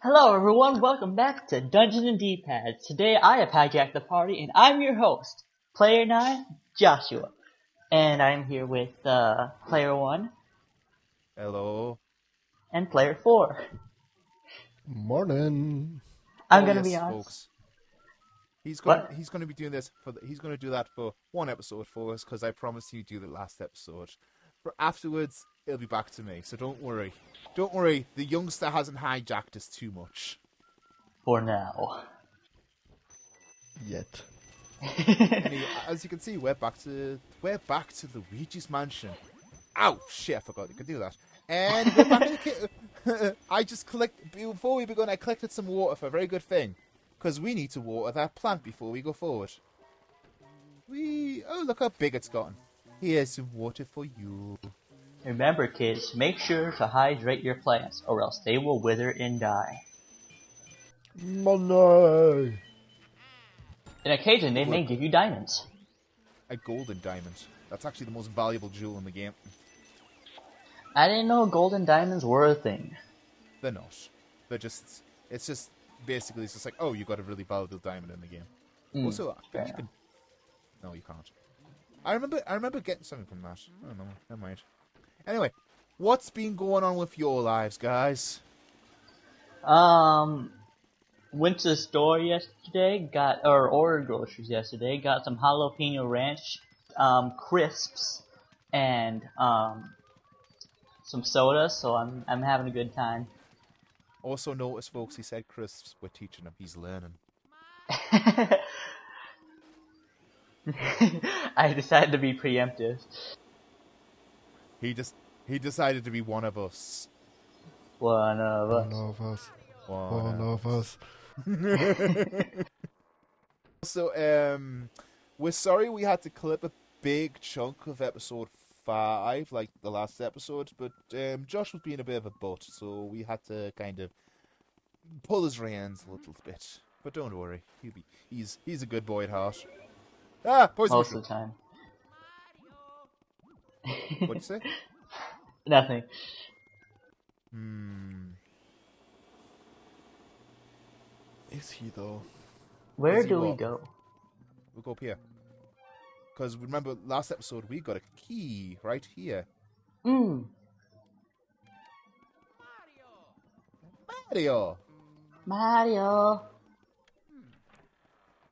Hello everyone, welcome back to Dungeons and D-Pads. Today I have hijacked the party and I'm your host, Player 9, Joshua. And I'm here with Player 1 Hello. and Player 4. Morning. I'm gonna be honest. Folks. He's gonna be doing this he's gonna do that for one episode for us because I promised he'd do the last episode. For afterwards, it'll be back to me. So don't worry. Don't worry. The youngster hasn't hijacked us too much. For now. Yet. Anyway, as you can see, we're back to Luigi's mansion. Ow! Shit! I forgot you could do that. And we're back in the kitchen. Before we begun, I collected some water for a very good thing. Because we need to water that plant before we go forward. Oh, look how big it's gotten. Here's some water for you. Remember kids, make sure to hydrate your plants or else they will wither and die. Money. And occasionally they may give you diamonds. A golden diamond. That's actually the most valuable jewel in the game. I didn't know golden diamonds were a thing. They're not. It's just like, oh, you got a really valuable diamond in the game. Also, I think you can... No, you can't. I remember getting something from that. I don't know. Never mind. Anyway, what's been going on with your lives, guys? Went to the store yesterday, ordered groceries yesterday, got some jalapeno ranch, crisps, and, some soda, so I'm having a good time. Also notice, folks, he said crisps. We're teaching him. He's learning. I decided to be preemptive. He decided to be one of us. One of us. So, we're sorry we had to clip a big chunk of episode 5, like the last episode, but Josh was being a bit of a butt, so we had to kind of pull his reins a little bit. But don't worry, he's a good boy at heart. Poison most mushroom. of the time. What'd you say? Nothing. Is he though? Where Is he do we what? go? We'll go up here. Because remember, last episode we got a key right here. Mario!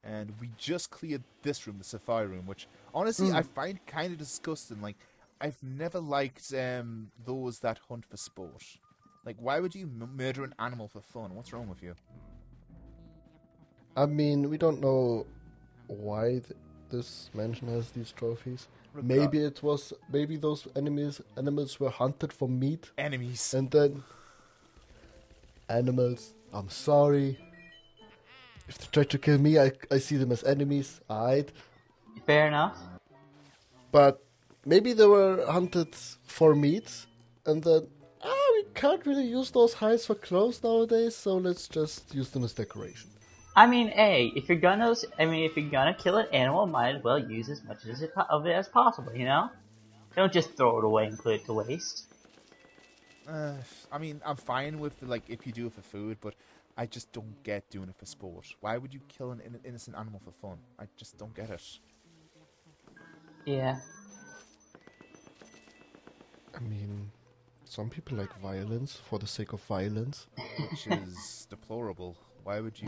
And we just cleared this room, the safari room, which honestly I find kind of disgusting. Like, I've never liked those that hunt for sport. Like, why would you murder an animal for fun? What's wrong with you? I mean, we don't know why this mansion has these trophies. Maybe those animals were hunted for meat. Enemies. And then animals. I'm sorry. If they try to kill me, I see them as enemies. Alright. Fair enough. But maybe they were hunted for meat, and then we can't really use those hides for clothes nowadays, so let's just use them as decoration. I mean, hey, if you're gonna kill an animal, might as well use as much of it as possible, you know? Don't just throw it away and put it to waste. I mean, I'm fine with, like, if you do it for food, but I just don't get doing it for sport. Why would you kill an innocent animal for fun? I just don't get it. Yeah. I mean, some people like violence for the sake of violence. Which is deplorable. Why would you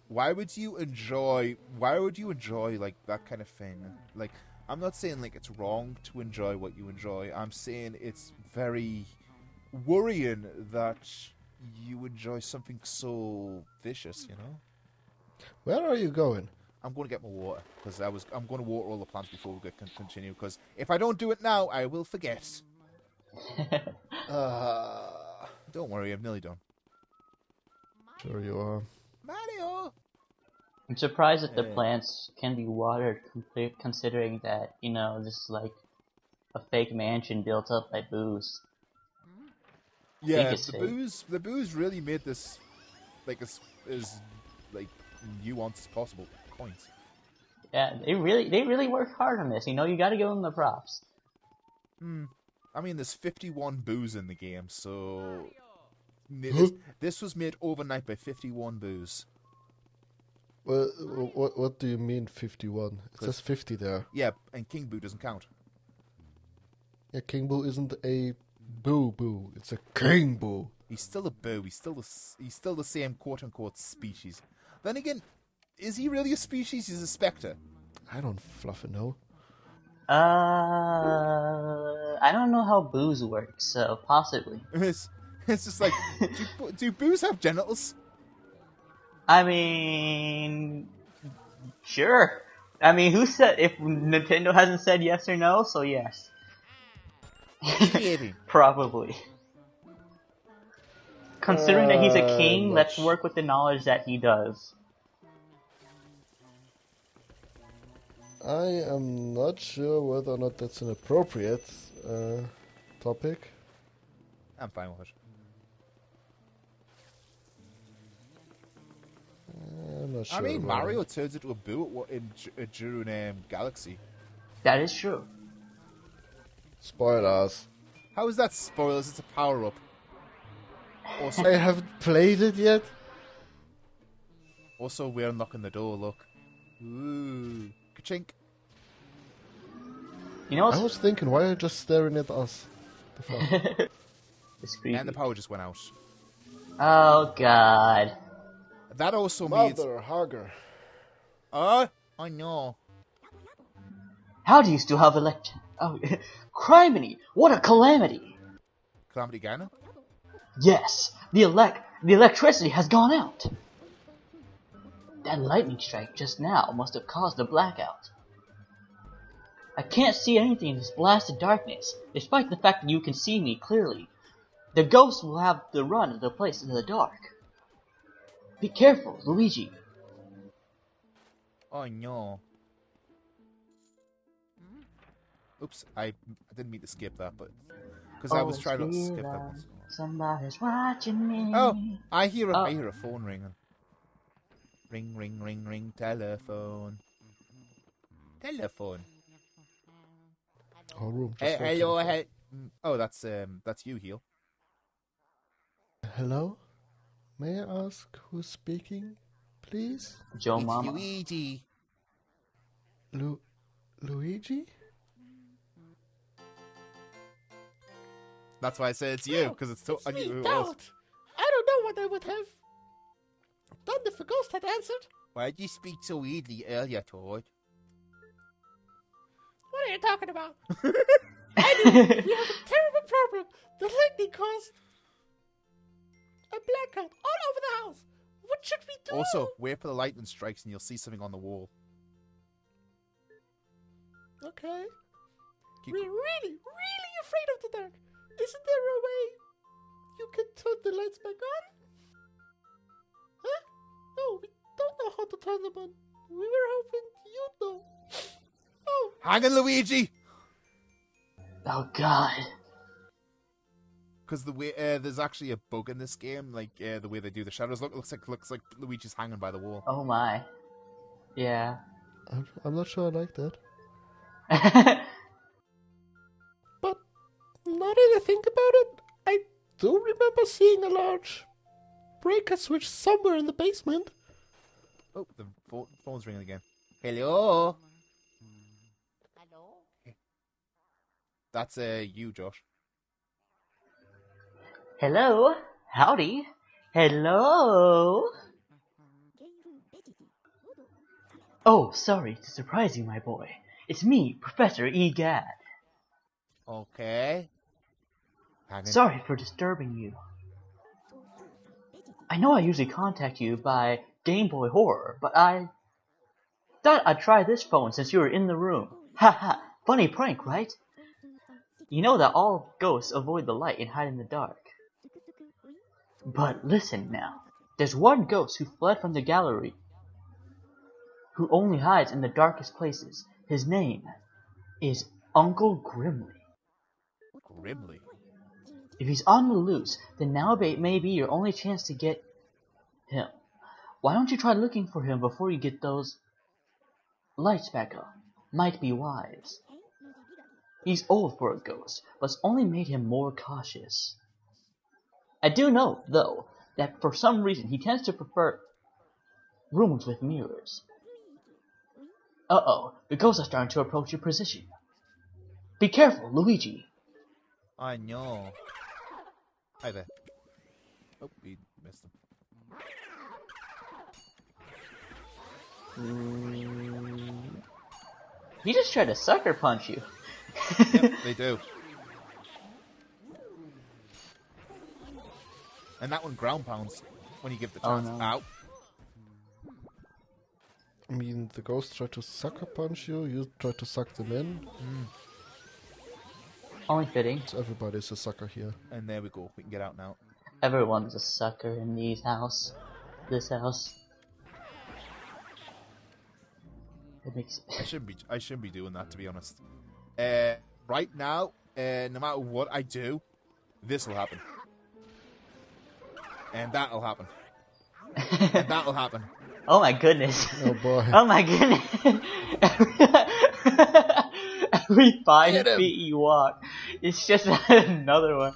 why would you enjoy like that kind of thing? Like, I'm not saying like it's wrong to enjoy what you enjoy. I'm saying it's very worrying that you enjoy something so vicious, you know? Where are you going? I'm going to get my water, because I'm going to water all the plants before we continue, because if I don't do it now, I will forget. Don't worry, I'm nearly done. Sure you are. Mario! I'm surprised that the plants can be watered, considering that, you know, this is like a fake mansion built up by booze. Yeah, the booze really made this like as like nuanced as possible. Points. Yeah, they really worked hard on this. You know, you got to give them the props. I mean, there's 51 boos in the game, so This was made overnight by 51 Boos. Well, what do you mean 51? It says 50 there. Yeah, and King Boo doesn't count. Yeah, King Boo isn't a boo. It's a King Boo. He's still a boo. He's still the same quote-unquote species. Then again, is he really a species? He's a spectre. I don't fluffing know. I don't know how boos work, so possibly. It's just like, do boos have genitals? I mean, sure. I mean, who said, if Nintendo hasn't said yes or no, so yes. Probably. Considering that he's a king, let's work with the knowledge that he does. I am not sure whether or not that's an appropriate topic. I'm fine with it. I'm not sure. I mean, Mario turns into a boo during Galaxy. That is true. Spoilers. How is that spoilers? It's a power-up. Also, I haven't played it yet. Also, we're unlocking the door, look. Ooh. Ka-chink. You know, I was thinking, why are you just staring at us? The fuck? It's creepy. And the power just went out. Oh, God. That also means... Mother hugger. I know. How do you still have Oh, criminy! What a calamity! Calamity Ganon? Yes, the electricity has gone out. That lightning strike just now must have caused a blackout. I can't see anything in this blasted darkness, despite the fact that you can see me clearly. The ghosts will have to run to the place in the dark. Be careful, Luigi. Oh no. Oops, I didn't mean to skip that, but... Because I was trying to skip that one. Somebody's watching me. Oh, I hear a phone ringing. Ring, ring, ring, ring, telephone. Telephone. Whole room. Hello, hey. Oh, that's you, Heel. Hello? May I ask who's speaking, please? Joe it's Mama. Luigi. Luigi? That's why I said it's you, because I knew who it was. I don't know what I would have done if a ghost had answered. Why did you speak so weirdly earlier, Todd? What are you talking about? Anyway, we have a terrible problem. The lightning caused a blackout all over the house. What should we do? Also, wait for the lightning strikes and you'll see something on the wall. Okay. We're really, really afraid of the dark. Isn't there a way you can turn the lights back on? Huh? No, we don't know how to turn them on. We were hoping you'd know. Oh. Hang on, Luigi! Oh, God. Because the way there's actually a bug in this game, like the way they do the shadows. Looks like Luigi's hanging by the wall. Oh, my. Yeah. I'm not sure I like that. But now that I think about it, I do remember seeing a large breaker switch somewhere in the basement. Oh, the phone's ringing again. Hello? Hello? That's you, Josh. Hello? Howdy? Hello? Oh, sorry to surprise you, my boy. It's me, Professor Egad. Okay. Sorry for disturbing you. I know I usually contact you by Game Boy Horror, but I thought I'd try this phone since you were in the room. Haha, funny prank, right? You know that all ghosts avoid the light and hide in the dark. But listen now. There's one ghost who fled from the gallery, who only hides in the darkest places. His name is Uncle Grimly. Grimly? If he's on the loose, then now may be your only chance to get him. Why don't you try looking for him before you get those lights back up? Might be wise. He's old for a ghost, but it's only made him more cautious. I do know, though, that for some reason he tends to prefer rooms with mirrors. Uh-oh, the ghosts are starting to approach your position. Be careful, Luigi. I know. Hi there. Oh, we missed him. He just tried to sucker punch you. Yep, they do. And that one ground pounds when you give the chance. Oh, no. Ow. I mean, the ghosts try to sucker punch you, you try to suck them in. Only fitting. So everybody's a sucker here. And there we go. We can get out now. Everyone's a sucker in this house. It makes. I shouldn't be doing that, to be honest. Right now, no matter what I do, this will happen. And that'll happen. And that'll happen. Oh my goodness. Oh boy. Oh my goodness. Every 5 feet you walk, it's just another one.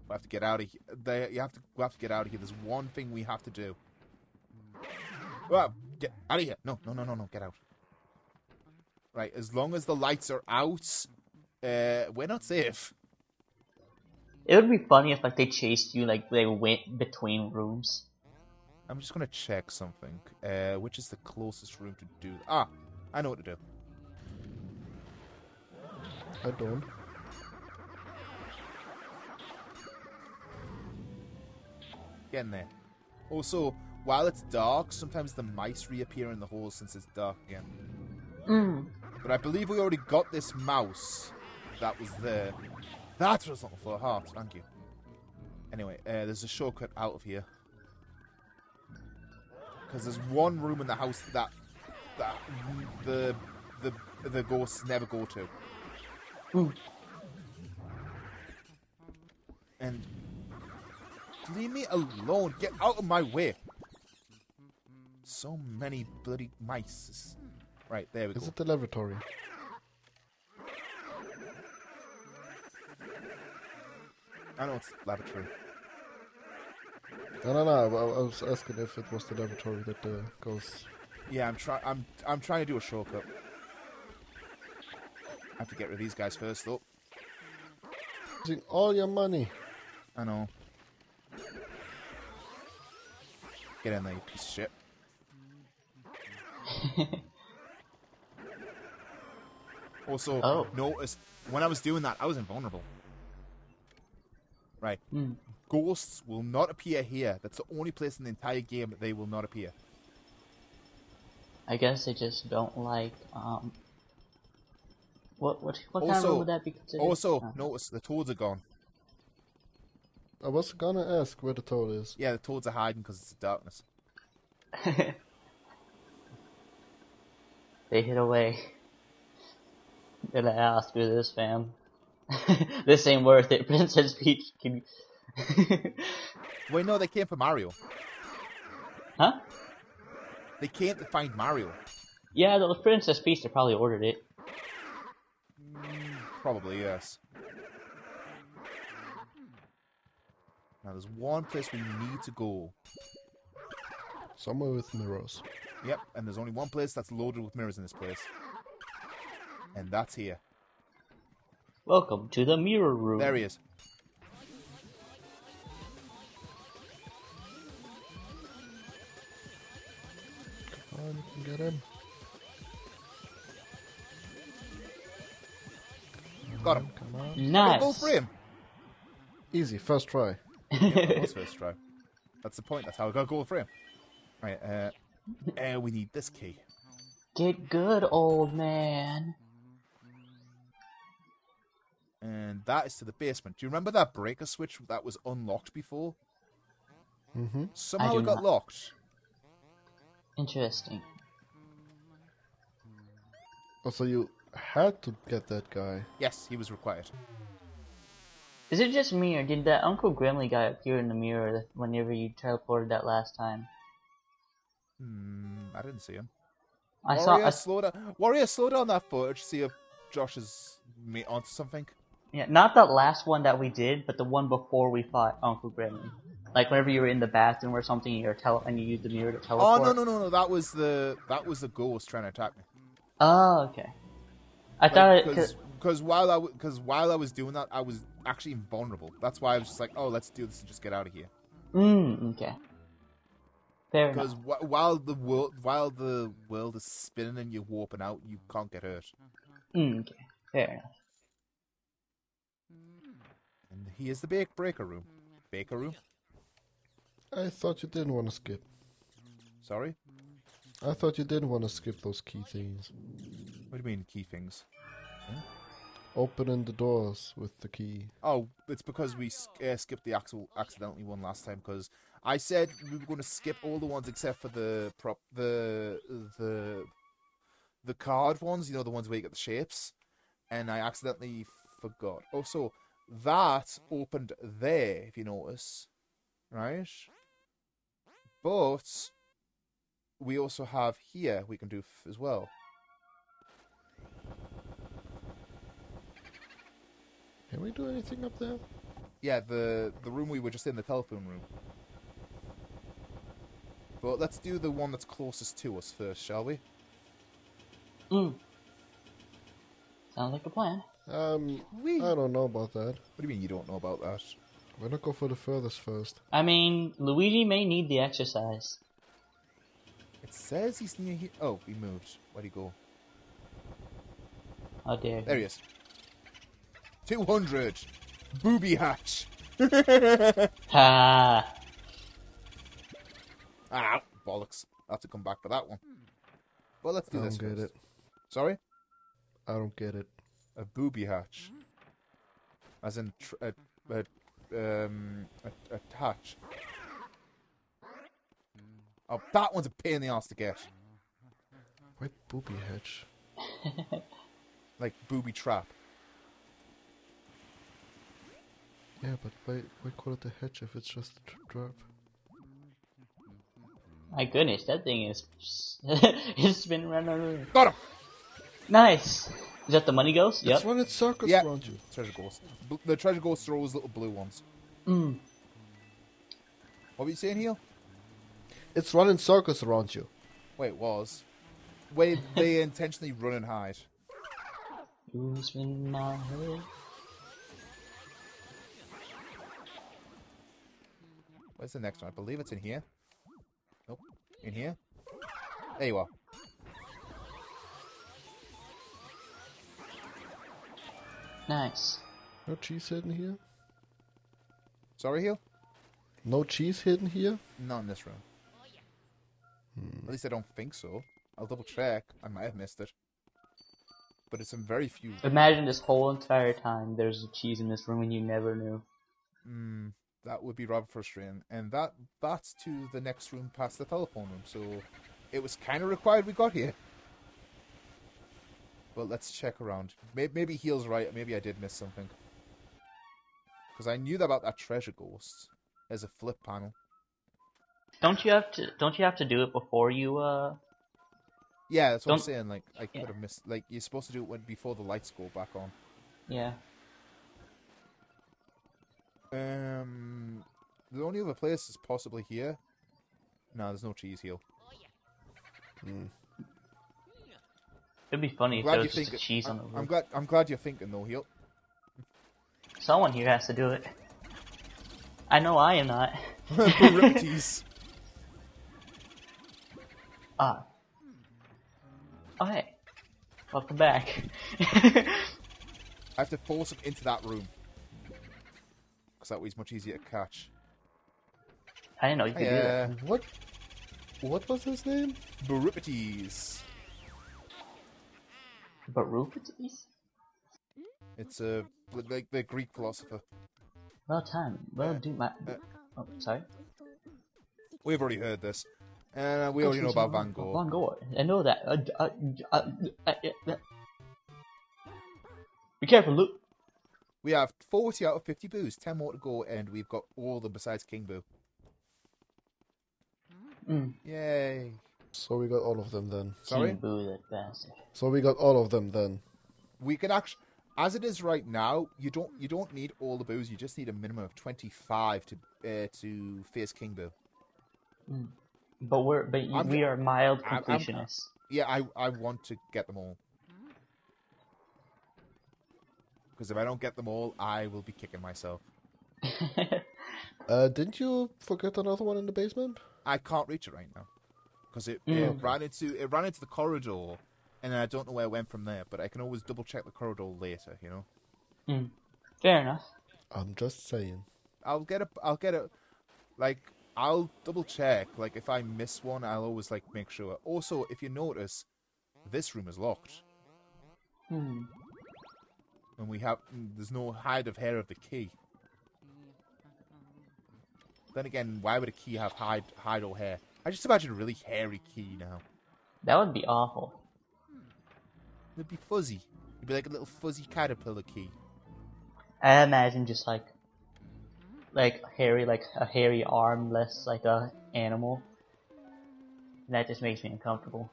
We have to get out of here. We have to get out of here. There's one thing we have to do. Well, get out of here. No. Get out. Right, as long as the lights are out, we're not safe. It would be funny if, like, they chased you, like, they went between rooms. I'm just going to check something. Which is the closest room to do... Ah, I know what to do. I don't. Get in there. Also, while it's dark, sometimes the mice reappear in the hole since it's dark again. But I believe we already got this mouse that was there. That was not for a heart, thank you. Anyway, there's a shortcut out of here. Because there's one room in the house that the ghosts never go to. And leave me alone. Get out of my way. So many bloody mice. Right, there we go. Is it the lavatory? I know it's lavatory. No. I was asking if it was the lavatory that goes. Yeah, I'm trying to do a shortcut. I have to get rid of these guys first, though. Using all your money. I know. Get in there, you piece of shit. Also, notice when I was doing that, I was invulnerable. Right. Ghosts will not appear here. That's the only place in the entire game that they will not appear. I guess they just don't like, what kind of room would that be considered? Also, notice the toads are gone. I was gonna ask where the toad is. Yeah, the toads are hiding because it's darkness. They hid away. Gonna ask you this, fam. This ain't worth it. Princess Peach can... Wait, no, they came for Mario. Huh? They came to find Mario. Yeah, the Princess Peach, they probably ordered it. Probably, yes. Now, there's one place we need to go. Somewhere with mirrors. Yep, and there's only one place that's loaded with mirrors in this place. And that's here. Welcome to the mirror room. There he is. Come on, you can get him. Got him. Come on. Nice. Go for him. Easy, first try. Yeah, that was first try. That's the point. That's how I got to go for him. Right, we need this key. Get good, old man. And that is to the basement. Do you remember that breaker switch that was unlocked before? Mm-hmm. Somehow it got locked. Interesting. Oh, so you had to get that guy. Yes, he was required. Is it just me, or did that Uncle Grimly guy appear in the mirror whenever you teleported that last time? I didn't see him. Warrior, slow down that footage. See if Josh is onto something. Yeah, not the last one that we did, but the one before we fought Uncle Gremlin. Like whenever you were in the bathroom or something, and you used the mirror to teleport. Oh no! That was the ghost trying to attack me. Oh, okay. I thought it because while I was doing that, I was actually invulnerable. That's why I was just like, oh, let's do this and just get out of here. Okay. Fair enough. Because while the world is spinning and you're warping out, you can't get hurt. Okay. Fair enough. And here's the breaker room. Baker room. I thought you didn't want to skip. Sorry? I thought you didn't want to skip those key things. What do you mean, key things? Huh? Opening the doors with the key. Oh, it's because we skipped the accidentally one last time, because I said we were going to skip all the ones except for the card ones, you know, the ones where you get the shapes, and I accidentally forgot. Oh, so that opened there, if you notice, right? But we also have here we can do as well. Can we do anything up there? Yeah, the room we were just in, the telephone room. But let's do the one that's closest to us first, shall we? Sounds like a plan. I don't know about that. What do you mean you don't know about that? Why not go for the furthest first? I mean, Luigi may need the exercise. It says he's near here. Oh, he moved. Where'd he go? How dare you. There he is. 200! Booby hatch! Ha! Ah, bollocks. I'll have to come back for that one. Well, let's do this first. I don't get it. Sorry? I don't get it. A booby hatch. As in a hatch. Oh, that one's a pain in the ass to get. Why booby hatch? Like booby trap. Yeah, but why call it a hatch if it's just a trap? My goodness, that thing is it's been around the room. Got him! Nice! Is that the money ghost? It's Yep. running circles Yeah. around you. Treasure ghost. The treasure ghost throws little blue ones. Mm. What were you saying here? It's running circles around you. Wait, was. Wait, they intentionally run and hide. Who's in my head? Where's the next one? I believe it's in here. Nope. In here? There you are. Nice. No cheese hidden here? Sorry, Heel? No cheese hidden here? Not in this room. At least I don't think so. I'll double check. I might have missed it. But it's in very few. Imagine this whole entire time there's a cheese in this room and you never knew. That would be rather frustrating. And that's to the next room past the telephone room. So it was kind of required we got here. But let's check around. Maybe Heel's right. Maybe I did miss something. Because I knew about that treasure ghost. There's a flip panel. Don't you have to do it before you Yeah, that's what I'm saying. Like I could have missed. Like you're supposed to do it before the lights go back on. Yeah. The only other place is possibly here. No, there's no cheese Heel. It'd be funny if there was just a cheese on the roof. I'm glad you're thinking though, Heel. Someone here has to do it. I know I am not. Cheese. Ah. Oh hey. Welcome back. I have to force him into that room. Because that way he's much easier to catch. I didn't know you could do that. What was his name? Buripites. Barufites? It's like the Greek philosopher. Well time. Well do my oh, sorry. We've already heard this. And we already know about Van Gogh. Van Gogh. I know that. Be careful, Luke. We have 40 out of 50 boos, 10 more to go, and we've got all of them besides King Boo. Yay. So we got all of them then. Sorry? King Boo, that bastard. So we got all of them then. We can actually... As it is right now, you don't need all the boos. You just need a minimum of 25 to face King Boo. But we are mild completionists. I want to get them all. Because if I don't get them all, I will be kicking myself. Didn't you forget another one in the basement? I can't reach it right now. Because it ran into the corridor, and I don't know where it went from there. But I can always double check the corridor later, you know? Fair enough. I'm just saying. I'll double check. Like, if I miss one, I'll always, like, make sure. Also, if you notice, this room is locked. And there's no hide of hair of the key. Then again, why would a key have hide or hair? I just imagine a really hairy key now. That would be awful. It'd be fuzzy. It'd be like a little fuzzy caterpillar key. I imagine just like hairy, like a hairy arm, less like a animal. And that just makes me uncomfortable.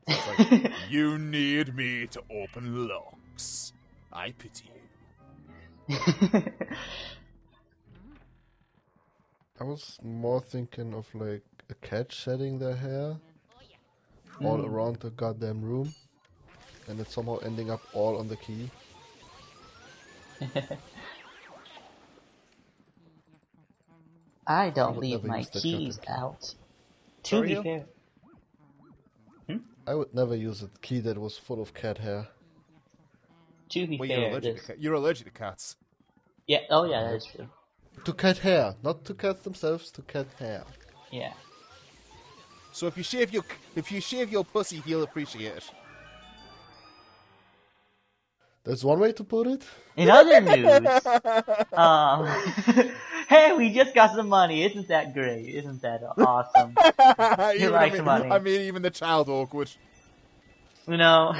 It's like, you need me to open locks. I pity you. I was more thinking of like a cat shedding their hair all around the goddamn room, and it somehow ending up all on the key. I don't leave my keys out. To be fair. I would never use a key that was full of cat hair. To be fair, you're allergic to cats. Yeah. Oh yeah, that is true. To cat hair, not to cats themselves. To cat hair. Yeah. So if you shave your pussy, he'll appreciate it. There's one way to put it. In other news, hey, we just got some money. Isn't that great? Isn't that awesome? He likes money. I mean, even the child awkward. You know.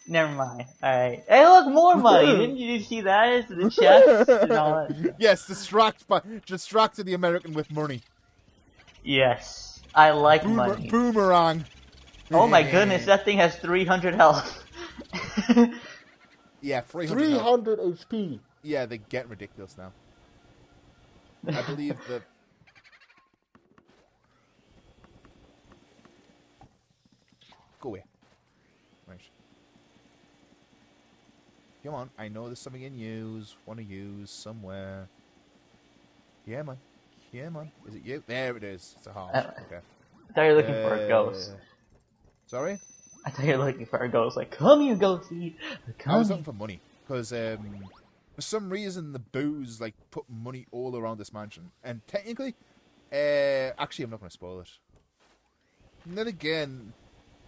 Never mind. Alright. Hey, look, more money! Didn't you see that? It's the chest and all that. Yes, distracted the American with money. Yes. I like money. Boomerang. Oh my goodness, that thing has 300 health. Yeah, 300 HP. Yeah, they're getting ridiculous now. I believe that... Go away. Right. Come on, I know there's something in use. Want to use somewhere. Yeah, man. Yeah, man. Is it you? There it is. It's a heart. Okay. I thought you were looking for a ghost. Sorry? I thought you were looking for a ghost. Like, come here, ghosty. I was looking for money. Because, for some reason, the boos, like, put money all around this mansion. And technically, actually, I'm not going to spoil it. And then again,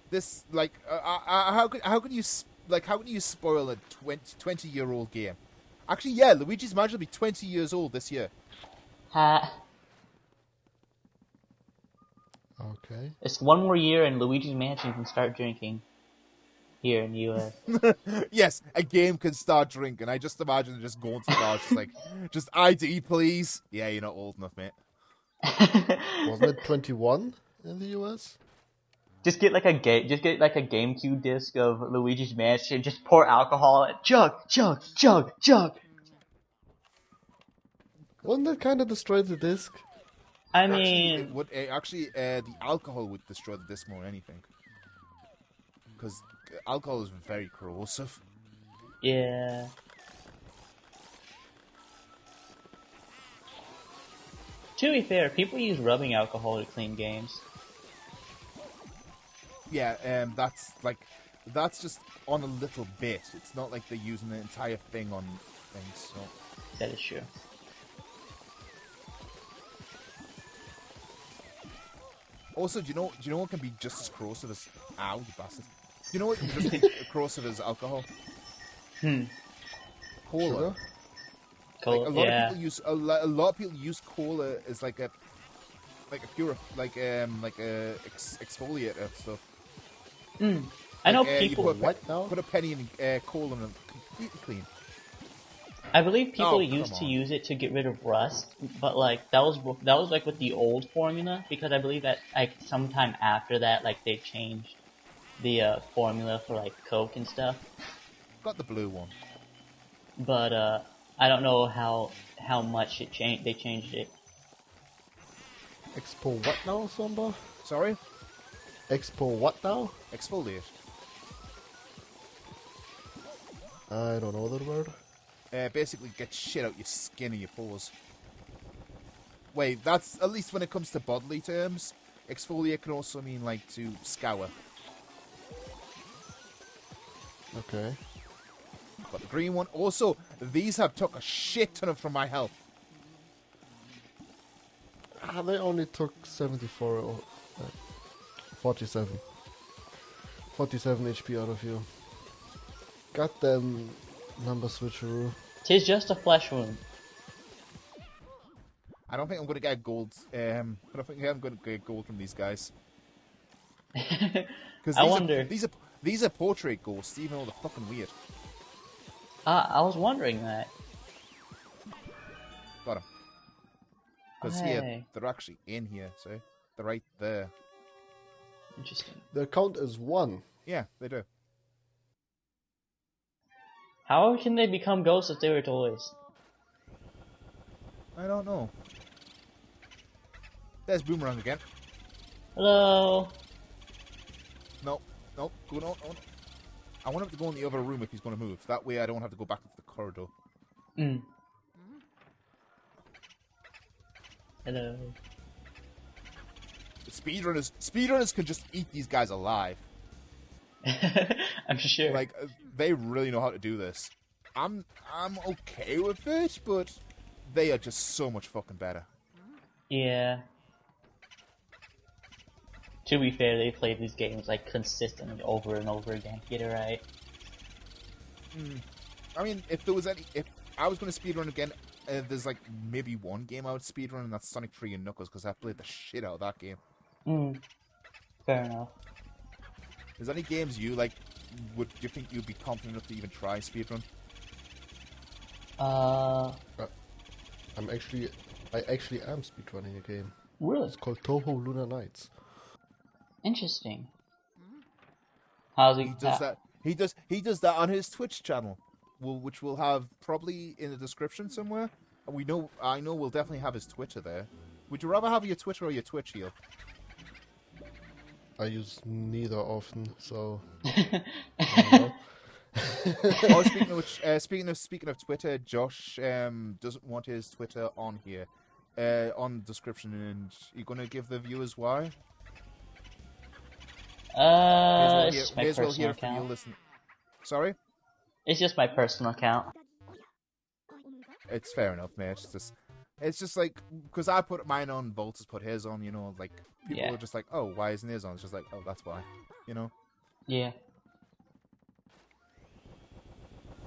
this, like, how can you spoil a 20-year-old game? Actually, yeah, Luigi's Mansion will be 20 years old this year. Ha. Okay. It's one more year and Luigi's Mansion can start drinking here in the U.S. Yes, a game can start drinking. I just imagine just going to the bar, just like, just ID, please. Yeah, you're not old enough, mate. Wasn't it 21 in the U.S.? Just get like a GameCube disc of Luigi's Mansion. Just pour alcohol and chug. Wouldn't that kind of destroy the disc? I mean, the alcohol would destroy the disc more than anything, because alcohol is very corrosive. Yeah. To be fair, people use rubbing alcohol to clean games. Yeah, that's just on a little bit. It's not like they're using the entire thing on things. So. That is true. Also, do you know what can be just as corrosive as... Ow, you bastard. Do you know what can just be corrosive as alcohol? Cola. Cola, like, a lot of people use cola as like a exfoliator and stuff. I know people... Put a penny in cola and completely clean. I believe people used to use it to get rid of rust, but like that was like with the old formula, because I believe that like sometime after that, like they changed. the formula for like Coke and stuff. Got the blue one. But I don't know how much it changed. They changed it. Expo what now, Somba? Sorry? Expo what now? Exfoliate. I don't know that word. Basically get shit out your skin and your pores. Wait, that's at least when it comes to bodily terms. Exfoliate can also mean like to scour. Okay. Got the green one. Also, these have took a shit ton from my health. They only took 74 or 47. 47 HP out of you. Got them number switcheroo. Tis just a flesh wound. I don't think I'm going to get gold. I don't think I'm going to get gold from these guys. Because I wonder. These are portrait ghosts, even though they're fucking weird. I was wondering that. Got them. Because here, they're actually in here, see? They're right there. Interesting. Their count is 1. Yeah, they do. How can they become ghosts if they were toys? I don't know. There's Boomerang again. Hello. Nope. Go on. I want him to go in the other room if he's going to move. That way I don't have to go back into the corridor. Hello. Speedrunners can just eat these guys alive. I'm sure. Like, they really know how to do this. I'm okay with it, but they are just so much fucking better. Yeah. To be fair, they play these games like consistently over and over again to get it right. I mean, if I was going to speedrun again, there's like maybe one game I would speedrun, and that's Sonic 3 and Knuckles, because I played the shit out of that game. Fair enough. Is there any games you like? Would you think you'd be confident enough to even try speedrun? I actually am speedrunning a game. Really? It's called Toho Lunar Nights. Interesting. How's he? He does that. He does that on his Twitch channel, which we'll have probably in the description somewhere. And I know we'll definitely have his Twitter there. Would you rather have your Twitter or your Twitch here? I use neither often, so. Oh, speaking of Twitter, Josh doesn't want his Twitter on here, on the description, and you're gonna give the viewers why? It's my may as well personal hear from you. account. Listen, sorry. It's just my personal account. It's fair enough, mate. It's just like, because I put mine on, Voltus put his on. You know, like people are just like, oh, why isn't his on? It's just like, oh, that's why. You know. Yeah.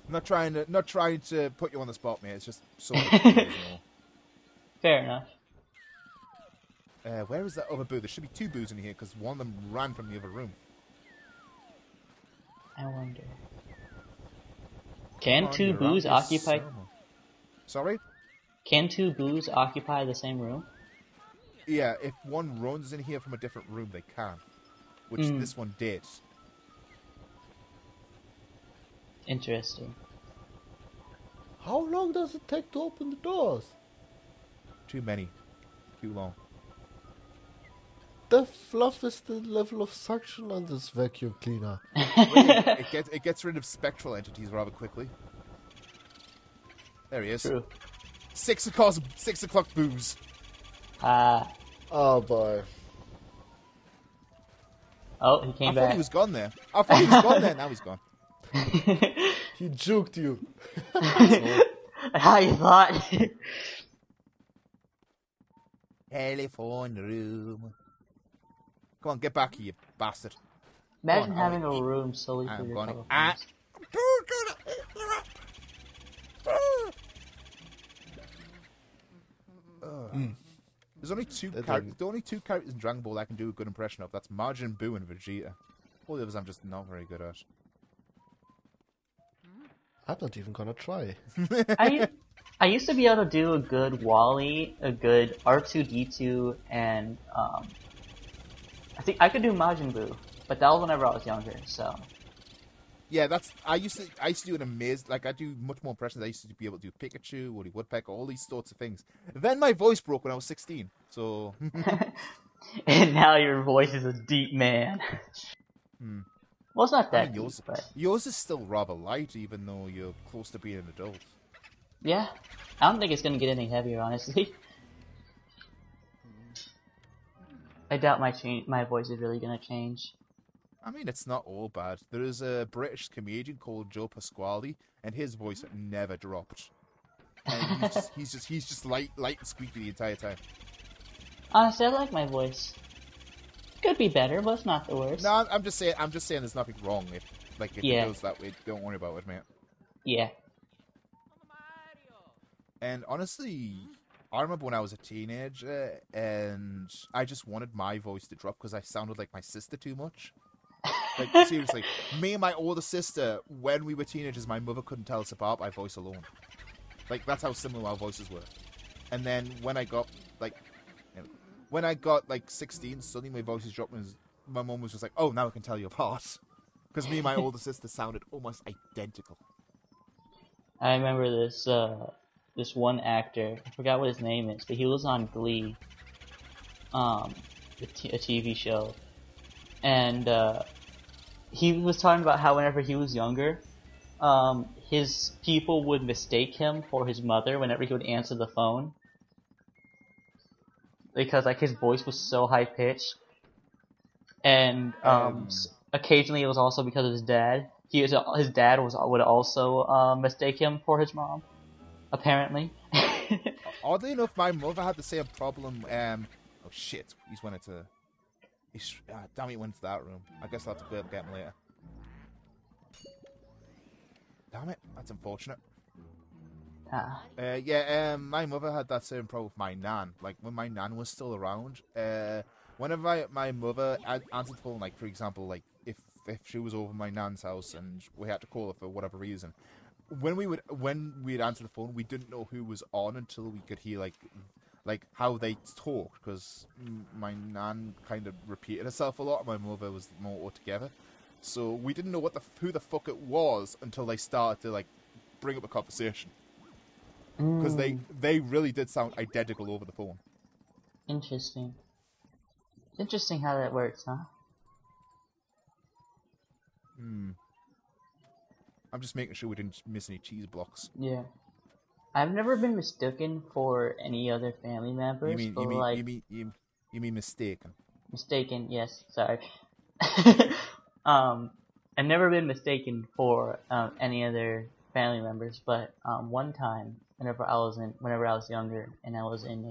Not trying to put you on the spot, mate. It's just sort of you know. Fair enough. Where is that other boo? There should be 2 boos in here because one of them ran from the other room. I wonder. Can 2 boos occupy? Sorry? Can 2 boos occupy the same room? Yeah, if one runs in here from a different room, they can. Which this one did. Interesting. How long does it take to open the doors? Too many. Too long. The fluff is the level of suction on this vacuum cleaner. It gets rid of spectral entities rather quickly. There he is. True. 6 o'clock boos. Oh boy. Oh, he came back. I thought he was gone there. Now he's gone. He juked you. How you thought? Telephone room. Come on, get back here, you bastard. Imagine having a room solely for your telephones. There's only two characters in Dragon Ball I can do a good impression of. That's Majin Buu and Vegeta. All the others I'm just not very good at. I'm not even gonna try. I used to be able to do a good Wally, a good R2-D2, and I think I could do Majin Buu. But that was whenever I was younger, so. Yeah, I used to do an amazing, like, I do much more impressions. I used to be able to do Pikachu, Woody Woodpecker, all these sorts of things. Then my voice broke when I was 16, so... And now your voice is a deep man. Well, it's not that deep, but... Yours is still rather light, even though you're close to being an adult. Yeah. I don't think it's gonna get any heavier, honestly. I doubt my voice is really gonna change. I mean, it's not all bad. There is a British comedian called Joe Pasquale, and his voice never dropped. And he's just light and squeaky the entire time. Honestly, I like my voice. Could be better, but it's not the worst. No, I'm just saying there's nothing wrong if it goes that way. Don't worry about it, man. Yeah. And honestly, I remember when I was a teenager, and I just wanted my voice to drop because I sounded like my sister too much. Like, seriously, me and my older sister, when we were teenagers, my mother couldn't tell us apart by voice alone. Like, that's how similar our voices were. And then when I got, like, 16, suddenly my voice is dropping, and my mom was just like, oh, now I can tell you apart. Because me and my older sister sounded almost identical. I remember this one actor, I forgot what his name is, but he was on Glee, a TV show, and he was talking about how whenever he was younger, his people would mistake him for his mother whenever he would answer the phone, because like his voice was so high pitched, and occasionally it was also because of his dad. His dad would also mistake him for his mom, apparently. Oddly enough, my mother had the same problem. Oh shit, he's went into. Damn, he went to that room. I guess I'll have to go up and get him later. Damn it, that's unfortunate. My mother had that same problem with my nan. Like, when my nan was still around, whenever my mother answered the phone, like, for example, like, if she was over my nan's house and we had to call her for whatever reason, when we'd answer the phone, we didn't know who was on until we could hear, like how they talked, because my nan kind of repeated herself a lot, and my mother was more altogether. So we didn't know who the fuck it was until they started to, like, bring up a conversation. Because they really did sound identical over the phone. Interesting. It's interesting how that works, huh? I'm just making sure we didn't miss any cheese blocks. Yeah. I've never been mistaken for any other family members. You mean mistaken? Mistaken, yes. Sorry. I've never been mistaken for any other family members, but one time, whenever I was younger, and I was in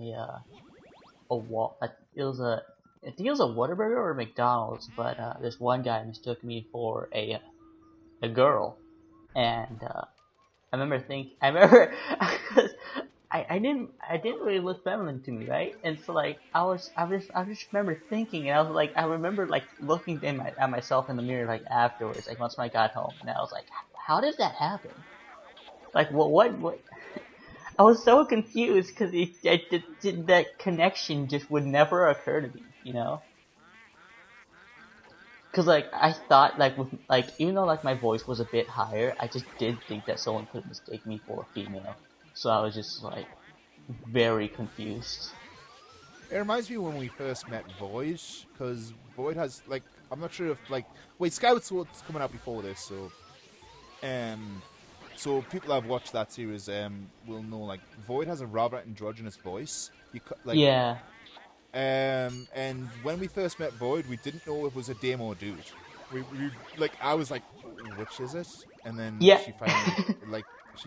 I think it was a Whataburger or a McDonald's, but this one guy mistook me for a girl, and I remember because I didn't really look feminine to me, right? And so like I just remember thinking, and I remember like looking at myself in the mirror like afterwards, like once I got home, and I was like, how did that happen? Like what? I was so confused because that connection just would never occur to me, you know? Because like I thought even though like my voice was a bit higher, I just did think that someone could mistake me for a female. So I was just like very confused. It reminds me when we first met Void, because Void has like, I'm not sure if like, wait, Skyward Sword's coming out before this, so people that have watched that series will know, like, Void has a rather androgynous voice. Yeah. And when we first met Void, we didn't know if it was a dame or a dude. We I was like, which is it? And then she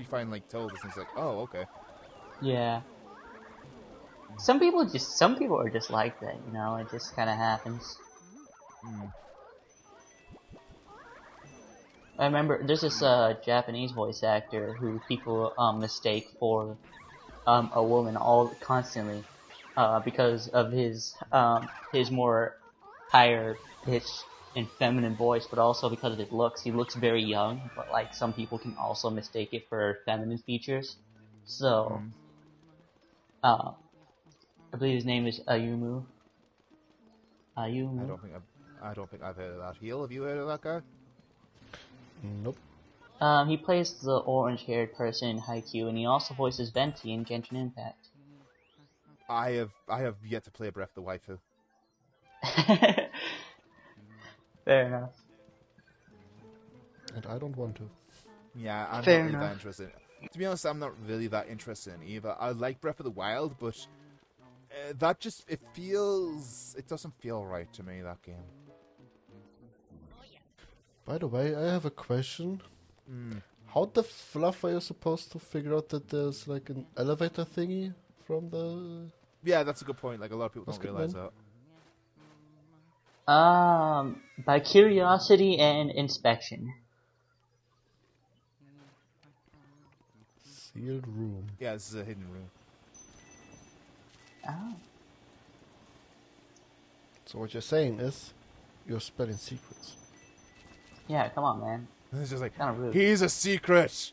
finally told us, and it's like, oh, okay. Yeah. Some people are just like that, you know. It just kind of happens. I remember there's this Japanese voice actor who people mistake for a woman constantly because of his more higher pitched and feminine voice, but also because of his looks. He looks very young, but like some people can also mistake it for feminine features. So I believe his name is Ayumu. I don't think I don't think I've heard of that. Heal, have you heard of that guy? Nope. He plays the orange-haired person in Haikyuu, and he also voices Venti in Genshin Impact. I have yet to play Breath of the Waifu. Fair enough. And I don't want to. Yeah, I'm Fair not really enough. that interested. To be honest, I'm not really that interested in either. I like Breath of the Wild, but that just it doesn't feel right to me, that game. By the way, I have a question. How the fluff are you supposed to figure out that there's like an elevator thingy from the... Yeah, that's a good point. Like, a lot of people don't realize that. By curiosity and inspection. Sealed room. Yeah, this is a hidden room. Oh. So what you're saying is, you're spelling secrets. Yeah, come on, man. It's just like, Kinda rude. he's a secret.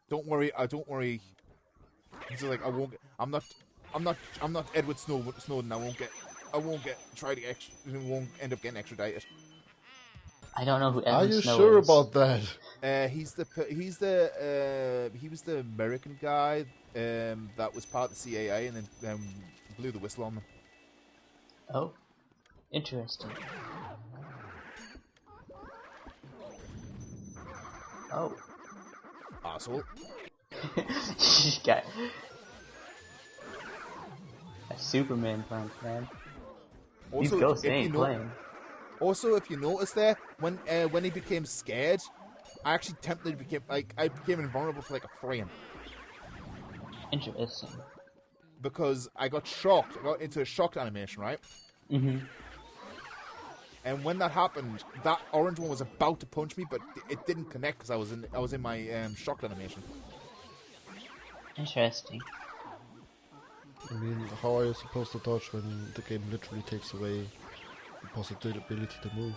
Don't worry. Don't worry. He's just like, I won't get. I'm not Edward Snowden. I won't get won't end up getting extradited. I don't know who Are Edward you Snow sure is. about that? He was the American guy that was part of the CIA and then blew the whistle on them. Oh, interesting. Oh. Asshole. You got a Superman punch, man. These ghosts ain't playing. Also, if you notice there, when he became scared, I actually I became invulnerable for like a frame. Interesting. Because I got shocked. I got into a shocked animation, right? Mm-hmm. And when that happened, that orange one was about to punch me, but it didn't connect because I was in my shocked animation. Interesting. I mean, how are you supposed to dodge when the game literally takes away the possibility to move?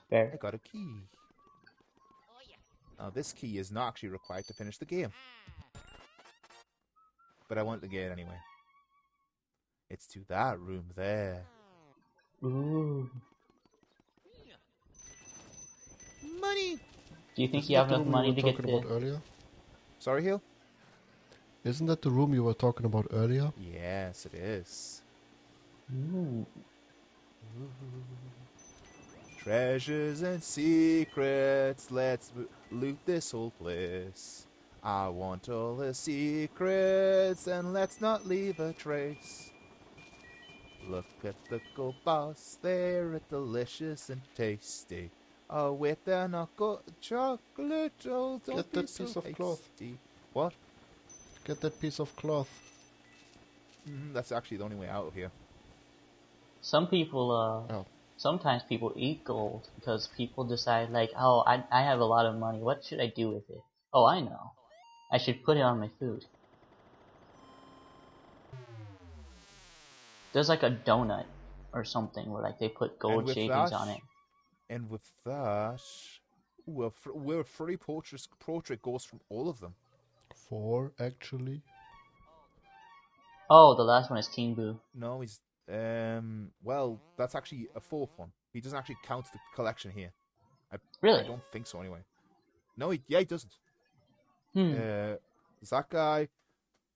Fair. I got a key. Now this key is not actually required to finish the game. But I want to get it anyway. It's to that room there. Ooh. Money! Do you think you have enough money to get talking about earlier? Sorry, Hill? Isn't that the room you were talking about earlier? Yes, it is. Ooh. Treasures and secrets, let's loot this whole place. I want all the secrets, and let's not leave a trace. Look at the gold bars, they're delicious and tasty. Oh, with their knuckle chocolate, oh, don't Get be that so piece of hasty. cloth. What? Get that piece of cloth. That's actually the only way out of here. Some people, sometimes people eat gold because people decide like, oh, I have a lot of money. What should I do with it? Oh, I know. I should put it on my food. There's like a donut or something where like they put gold shavings on it. And with that, we're a free portrait goes from all of them. 4, actually. Oh, the last one is King Boo. No, he's well, that's actually a 4th one. He doesn't actually count the collection here. Really? I don't think so anyway. No, he doesn't. There's that guy,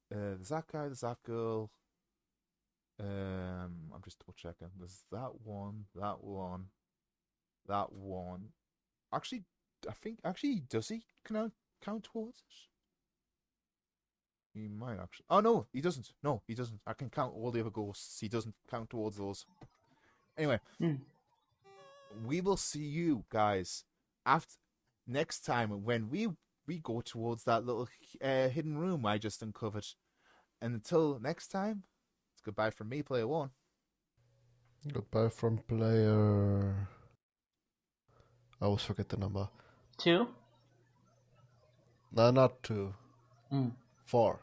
there's that girl. I'm just double checking. There's that one. Actually, I think does he count towards it? He might actually. Oh no, he doesn't. No, he doesn't. I can count all the other ghosts. He doesn't count towards those. Anyway, we will see you guys after next time when we go towards that little hidden room I just uncovered. And until next time, it's goodbye from me, player 1. Goodbye from player... I always forget the number. 2? No, not 2. 4.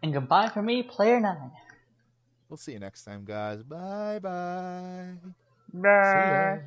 And goodbye from me, player 9. We'll see you next time, guys. Bye-bye. Bye. See ya.